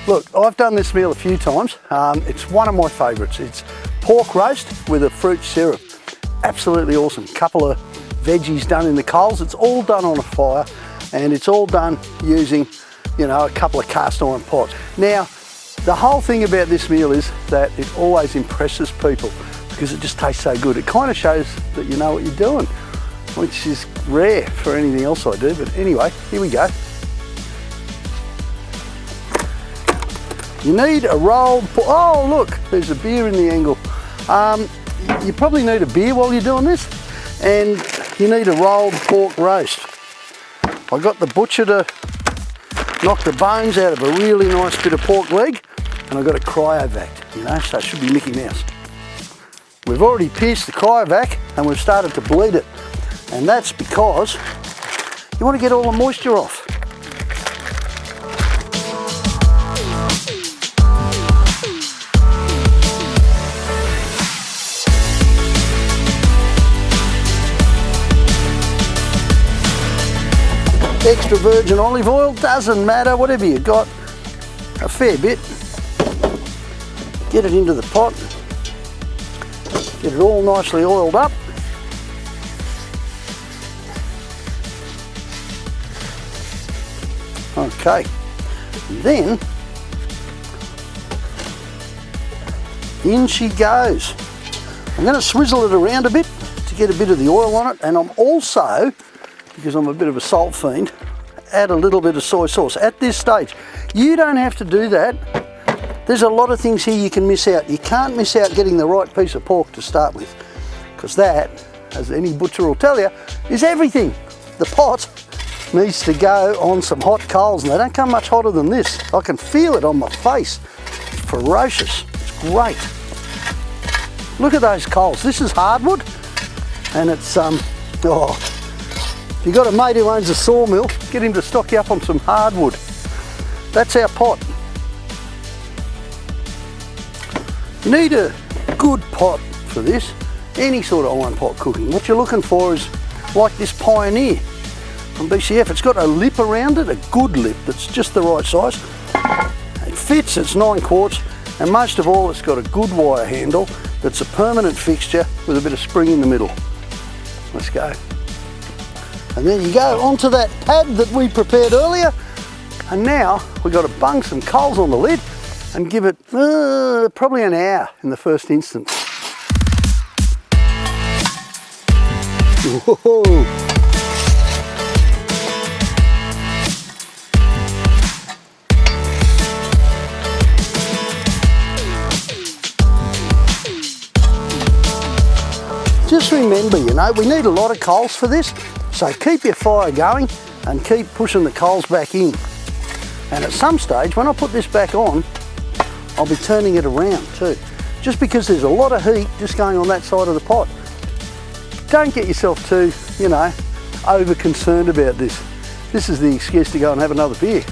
Look, I've done this meal a few times. It's one of my favourites. It's pork roast with a fruit syrup. Absolutely awesome. Couple of veggies done in the coals. It's all done on a fire, and it's all done using, you know, a couple of cast iron pots. Now, the whole thing about this meal is that it always impresses people because it just tastes so good. It kind of shows that you know what you're doing, which is rare for anything else I do. But anyway, here we go. You need a rolled pork. Oh look, there's a beer in the angle. You probably need a beer while you're doing this, and you need a rolled pork roast. I got the butcher to knock the bones out of a really nice bit of pork leg, and I got it cryovac, you know, so it should be Mickey Mouse. We've already pierced the cryovac and we've started to bleed it, and that's because you want to get all the moisture off. Extra virgin olive oil, doesn't matter, whatever you got, a fair bit. Get it into the pot, get it all nicely oiled up. Okay, then in she goes. I'm going to swizzle it around a bit to get a bit of the oil on it, and I'm also, because I'm a bit of a salt fiend, add a little bit of soy sauce at this stage. You don't have to do that. There's a lot of things here you can miss out. You can't miss out getting the right piece of pork to start with, because that, as any butcher will tell you, is everything. The pot needs to go on some hot coals, and they don't come much hotter than this. I can feel it on my face. It's ferocious. It's great. Look at those coals. This is hardwood, and it's if you've got a mate who owns a sawmill, get him to stock you up on some hardwood. That's our pot. You need a good pot for this, any sort of iron pot cooking. What you're looking for is like this Pioneer from BCF. It's got a lip around it, a good lip that's just the right size. It fits, it's 9 quarts, and most of all it's got a good wire handle that's a permanent fixture with a bit of spring in the middle. Let's go. And there you go, onto that pad that we prepared earlier. And now we've got to bung some coals on the lid and give it probably an hour in the first instance. Whoa. Just remember, you know, we need a lot of coals for this, so keep your fire going and keep pushing the coals back in. And at some stage, when I put this back on, I'll be turning it around too, just because there's a lot of heat just going on that side of the pot. Don't get yourself too, you know, over concerned about this. This is the excuse to go and have another beer.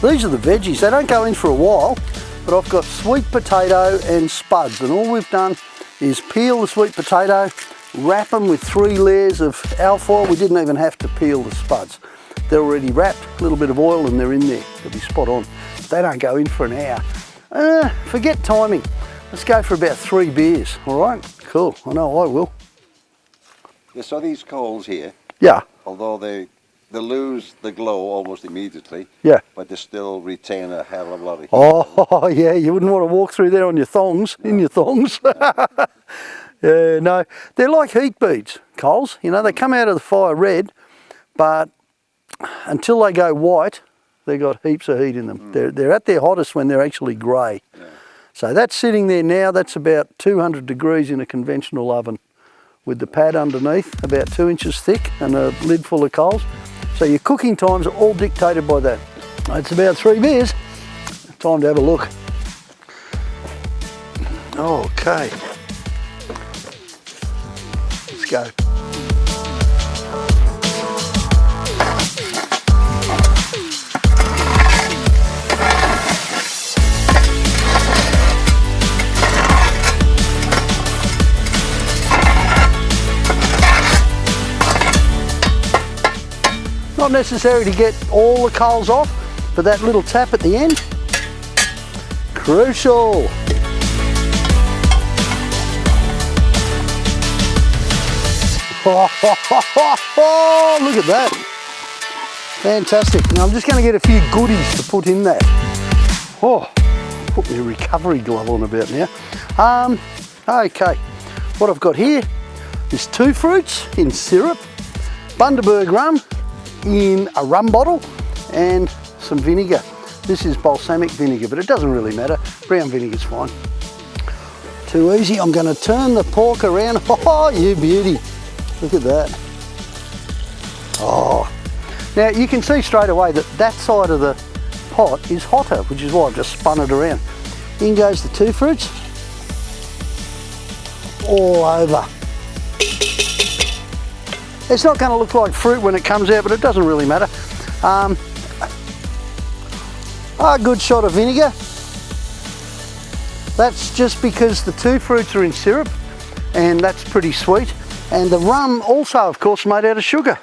These are the veggies. They don't go in for a while, but I've got sweet potato and spuds, and all we've done is peel the sweet potato, wrap them with 3 layers of alfoil. We didn't even have to peel the spuds. They're already wrapped, a little bit of oil and they're in there. They'll be spot on. They don't go in for an hour. Forget timing. Let's go for about 3 beers, all right? Cool, I know I will. Yeah, so these coals here, yeah, although they lose the glow almost immediately, yeah, but they still retain a hell of a lot of heat. Oh yeah, you wouldn't want to walk through there on your thongs, no. In your thongs. Yeah, no, they're like heat beads, coals. You know, they come out of the fire red, but until they go white, they've got heaps of heat in them. They're at their hottest when they're actually grey. Yeah. So that's sitting there now. That's about 200 degrees in a conventional oven with the pad underneath, about 2 inches thick, and a lid full of coals. So your cooking times are all dictated by that. It's about 3 beers. Time to have a look. Okay. Let's go. Not necessary to get all the coals off, but that little tap at the end, crucial. Oh, look at that. Fantastic. Now I'm just going to get a few goodies to put in that. Oh, put my recovery glove on about now. Okay, what I've got here is 2 fruits in syrup, Bundaberg rum in a rum bottle, and some vinegar. This is balsamic vinegar, but it doesn't really matter. Brown vinegar's fine. Too easy. I'm going to turn the pork around. Oh, you beauty. Look at that. Oh. Now you can see straight away that that side of the pot is hotter, which is why I've just spun it around. In goes the 2 fruits. All over. It's not going to look like fruit when it comes out, but it doesn't really matter. A good shot of vinegar. That's just because the 2 fruits are in syrup, and that's pretty sweet. And the rum also, of course, made out of sugar.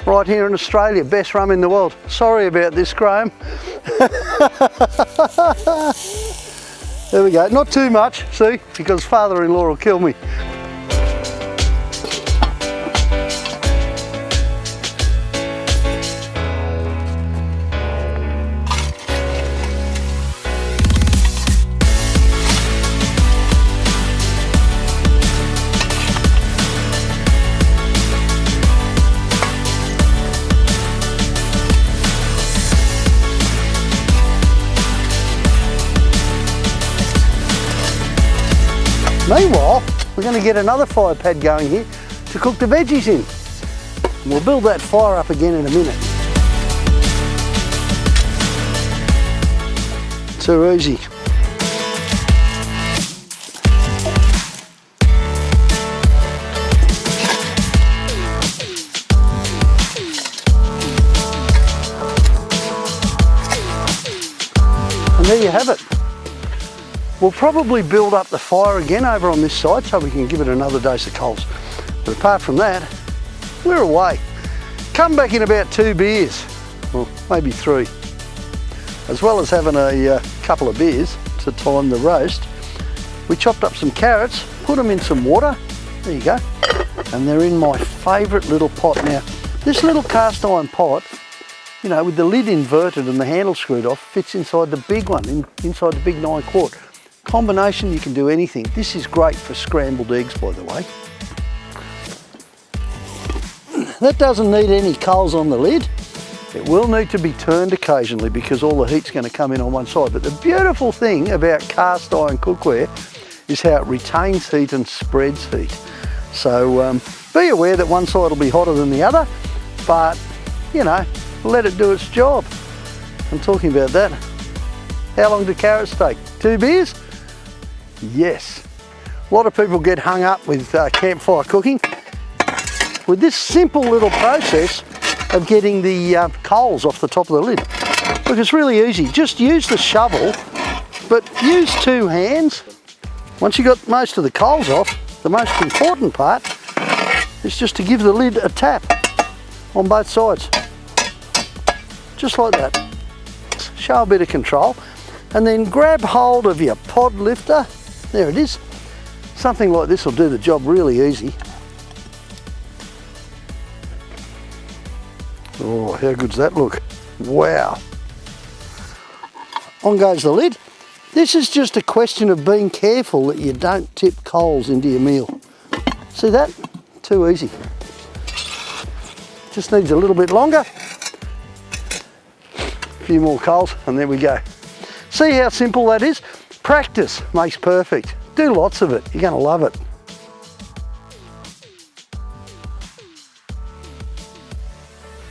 Right here in Australia, best rum in the world. Sorry about this, Graham. There we go, not too much, see, because father-in-law will kill me. Meanwhile, we're going to get another fire pad going here to cook the veggies in. And we'll build that fire up again in a minute. Too easy. And there you have it. We'll probably build up the fire again over on this side so we can give it another dose of coals. But apart from that, we're away. Come back in about 2 beers, or maybe 3. As well as having a couple of beers to time the roast, we chopped up some carrots, put them in some water, there you go, and they're in my favourite little pot. Now, this little cast iron pot, you know, with the lid inverted and the handle screwed off, fits inside the big one, inside the big 9 quart. Combination, you can do anything. This is great for scrambled eggs, by the way. That doesn't need any coals on the lid. It will need to be turned occasionally because all the heat's going to come in on one side. But the beautiful thing about cast iron cookware is how it retains heat and spreads heat. So be aware that one side will be hotter than the other, but you know, let it do its job. I'm talking about that. How long do carrots take? 2 beers? Yes. A lot of people get hung up with campfire cooking. With this simple little process of getting the coals off the top of the lid. Look, it's really easy. Just use the shovel, but use 2 hands. Once you've got most of the coals off, the most important part is just to give the lid a tap on both sides. Just like that. Show a bit of control. And then grab hold of your pod lifter. There it is. Something like this will do the job really easy. Oh, how good's that look? Wow. On goes the lid. This is just a question of being careful that you don't tip coals into your meal. See that? Too easy. Just needs a little bit longer. A few more coals and there we go. See how simple that is? Practice makes perfect. Do lots of it. You're going to love it.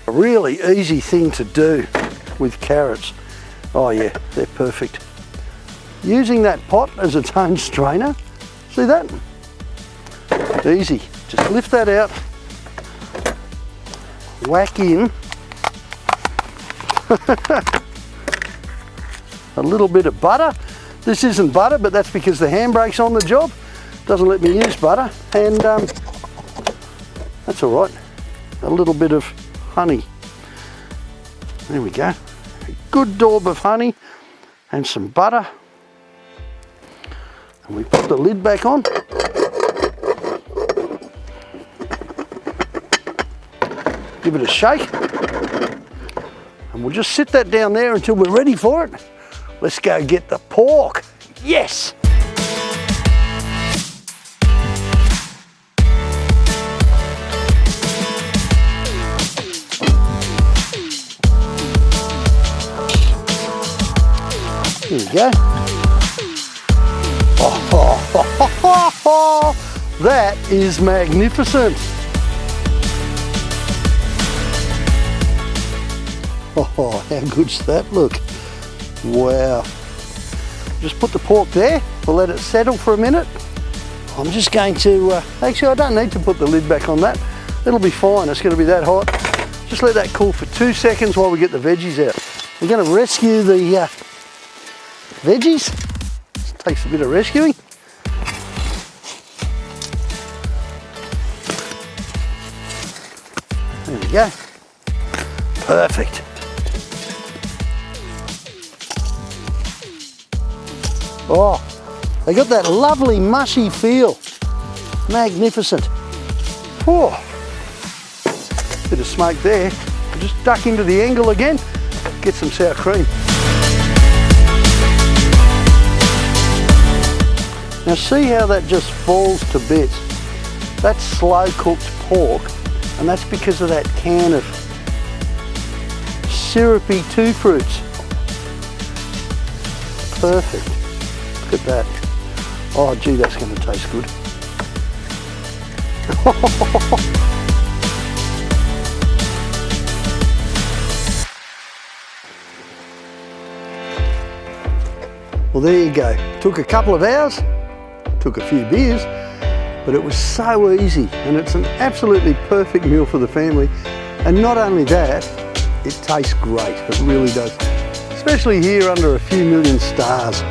A really easy thing to do with carrots. Oh yeah, they're perfect. Using that pot as its own strainer. See that? Easy. Just lift that out. Whack in. A little bit of butter. This isn't butter, but that's because the handbrake's on the job. Doesn't let me use butter, and that's all right. A little bit of honey. There we go. good daub of honey and some butter. And we put the lid back on. Give it a shake. And we'll just sit that down there until we're ready for it. Let's go get the pork. Yes! Here we go. Oh, that is magnificent. Oh, how good's that look? Wow. Just put the pork there. We'll let it settle for a minute. I'm just going to, actually I don't need to put the lid back on that. It'll be fine, it's going to be that hot. Just let that cool for 2 seconds while we get the veggies out. We're going to rescue the veggies. This takes a bit of rescuing. There we go. Perfect. Oh, they got that lovely mushy feel. Magnificent. Oh, bit of smoke there. I'll just duck into the angle again, get some sour cream. Now see how that just falls to bits? That's slow cooked pork, and that's because of that can of syrupy 2 fruits. Perfect. Look at that. Oh gee, that's going to taste good. Well, there you go. Took a couple of hours, took a few beers, but it was so easy, and it's an absolutely perfect meal for the family. And not only that, it tastes great. It really does. Especially here under a few million stars.